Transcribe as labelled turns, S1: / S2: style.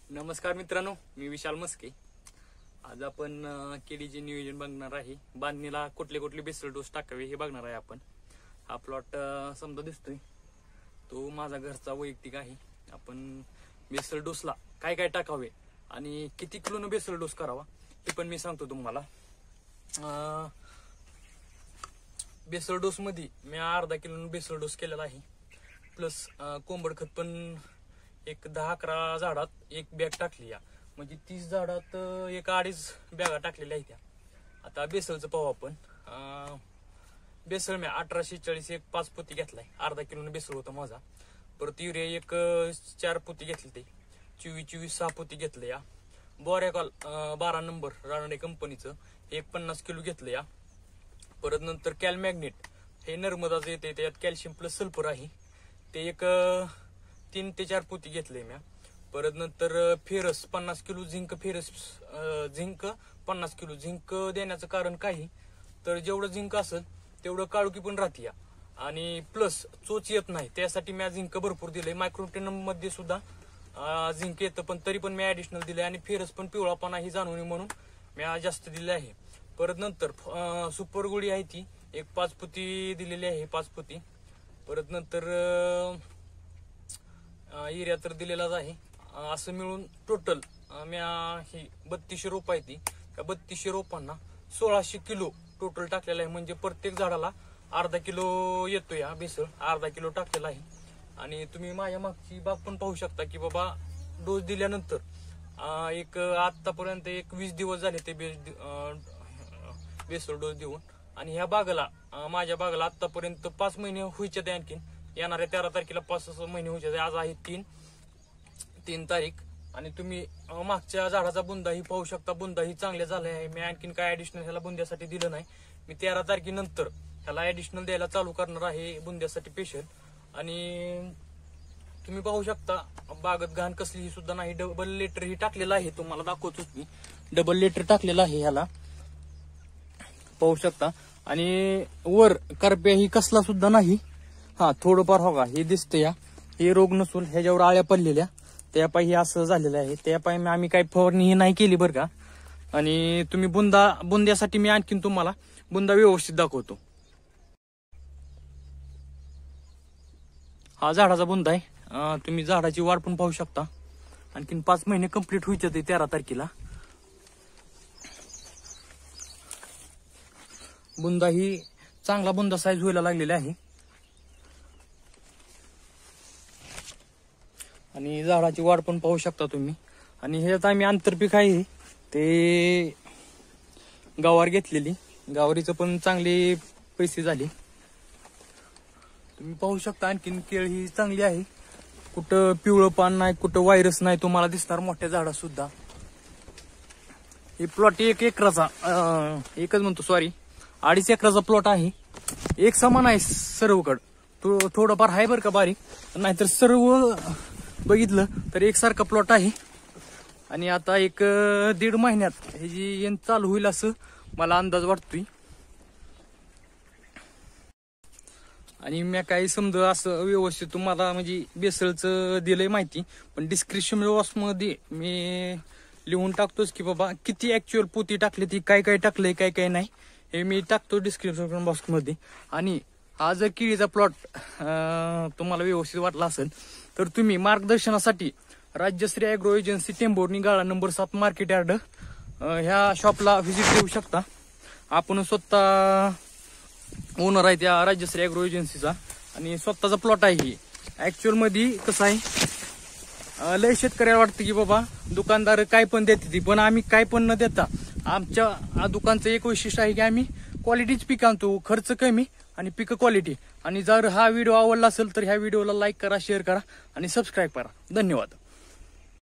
S1: नमस्कार मित्रांनो, मी विशाल मस्के. आज आपण केळीचे नियोजन बघणार आहे. बांधणीला कुठले कुठले बेसल डोस टाकावे हे बघणार आहे आपण. हा प्लॉट समजा दिसतोय तो माझा घरचा वैयक्तिक आहे. आपण बेसल डोसला काय काय टाकावे आणि किती किलोनं बेसल डोस करावा हे पण मी सांगतो तुम्हाला. बेसल डोस मध्ये मी अर्धा किलोनं बेसल डोस केलेला आहे. प्लस कोंबड खत पण एक 10-11 झाडात एक बॅग टाकली या, म्हणजे 30 झाडात एक 2.5 बॅगा टाकलेल्या आहेत. आता बेसलचं पाहू आपण. बेसल मी 1840 एक 5 पोती घेतलाय. अर्धा किलोनं बेसल होतं माझा. परत युरिया एक 4 पोती घेतली. ते 24 6 पोती घेतलं या. बोरॅकॉल 12 नंबर रानडे कंपनीचं एक 50 किलो घेतलं या. परत नंतर कॅलमॅग्नेट हे नर्मदाचं येते, त्यात कॅल्शियम प्लस सल्फर आहे, ते एक 3 ते 4 पोती घेतले म्या. परत नंतर ferrous 50 kilo zinc. Ferrous zinc 50 kilo. Zinc देण्याचं कारण काही तर जेवढं झिंक असेल तेवढं काळुकी पण राहते आणि प्लस चोच येत नाही, त्यासाठी मी झिंक भरपूर दिलंय. मायक्रोन्यूट्रियन मध्ये सुद्धा झिंक येतं, पण तरी पण मी ऍडिशनल दिलंय. आणि फेरस पण पिवळापणा ही जाणवणी म्हणून मी जास्त दिले आहे. परत नंतर सुपर गोळी आहे ती एक 5 पोती दिलेली आहे, 5 पोती. परत नंतर युरिया तर दिलेलाच आहे. असं मिळून टोटल मी ही 3200 रोप आहे ती. त्या 3200 रोपांना 1600 किलो टोटल टाकलेला आहे. म्हणजे प्रत्येक झाडाला अर्धा किलो येतो या बेसल. अर्धा किलो टाकलेला आहे. आणि तुम्ही माझ्या मागची बाग पण पाहू शकता की बाबा डोस दिल्यानंतर एक आतापर्यंत एक 20 दिवस झाले ते बेसल डोस देऊन. आणि ह्या बागाला माझ्या बागाला आतापर्यंत 5 महिने व्हायचे. आणखीन येणाऱ्या 13 तारखेला 5 महिने व्हायचे. आज आहे 3 तारीख. आणि तुम्ही मागच्या झाडाचा बुंदाही पाहू शकता. बुंदाही चांगले झाले आहे. मी आणखीन काय ऍडिशनल ह्याला बुंद्यासाठी दिलं नाही. मी 13 तारखेनंतर ह्याला ऍडिशनल द्यायला चालू करणार आहे बुंद्यासाठी स्पेशल. आणि तुम्ही पाहू शकता बागत घाण कसलीही सुद्धा नाही. डबल लेटर ही टाकलेलं आहे, तुम्हाला दाखवतोच मी. डबल लेटर टाकलेलं आहे ह्याला, पाहू शकता. आणि वर करप्या ही कसला सुद्धा नाही. हा थोडंफार होगा हे दिसतं या, हे रोग नसून ह्याच्यावर आळ्या पडलेल्या त्यापायी हे असं झालेलं आहे. त्यापायी आम्ही काही फवारणी ही नाही केली बरं का. आणि तुम्ही बुंद्यासाठी मी आणखीन तुम्हाला बुंदा व्यवस्थित दाखवतो. हा झाडाचा बुंदा आहे. तुम्ही झाडाची वाढ पण पाहू शकता. आणखीन 5 महिने कंप्लीट व्हायचे ते 13 तारखेला. बुंदा ही चांगला बुंदा साईज व्हायला लागलेला आहे. आणि झाडाची वाढ पण पाहू शकता तुम्ही. आणि ह्याच्यात आम्ही आंतरपीक आहे ते गवार घेतलेली. गवारीचं पण चांगले पैसे झाले. तुम्ही पाहू शकता. आणखीन केळ ही चांगली आहे. कुठं पिवळं पान नाही, कुठं व्हायरस नाही तुम्हाला दिसणार मोठ्या झाडात सुद्धा. हे प्लॉट 1 एकराचा एकच म्हणतो सॉरी 2.5 एकराचा प्लॉट आहे. एक समान आहे सर्वकडं. थोडंफार आहे बरं का बारीक, नाहीतर सर्व बघितलं तर एकसारखा प्लॉट आहे. आणि आता एक 1.5 महिन्यात हे जी चालू होईल असं मला अंदाज वाटतोय. आणि मी काही समजा असं व्यवस्थित तुम्हाला म्हणजे बेसलचं दिलंय माहिती, पण डिस्क्रिप्शन बॉक्स मध्ये मी लिहून टाकतोच की बाबा किती ऍक्च्युअल पोती टाकली ती, काय काय टाकलंय काय काय नाही हे मी टाकतो डिस्क्रिप्शन बॉक्स मध्ये. आणि हा जर केळीचा प्लॉट तुम्हाला व्यवस्थित वाटला असेल तर तुम्ही मार्गदर्शनासाठी राज्यश्री ॲग्रो एजन्सी टेंभोर्णी गाळा नंबर 7 मार्केट यार्ड ह्या शॉपला व्हिजिट देऊ शकता. आपण स्वतः ओनर आहे त्या राज्यश्री ॲग्रो एजन्सीचा आणि स्वतःचा प्लॉट आहे. ही ऍक्च्युअल मध्ये कसं आहे, लय शेतकऱ्याला वाटतं की बाबा दुकानदार काय पण देते ती, पण आम्ही काय पण न देता आमच्या दुकानचं एक वैशिष्ट्य आहे की आम्ही क्वालिटीच पीक आणतो. खर्च कमी आणि पीक क्वालिटी. आणि जर हा व्हिडिओ आवडला असेल तर ह्या व्हिडिओला लाईक करा, शेअर करा आणि सबस्क्राईब करा. धन्यवाद.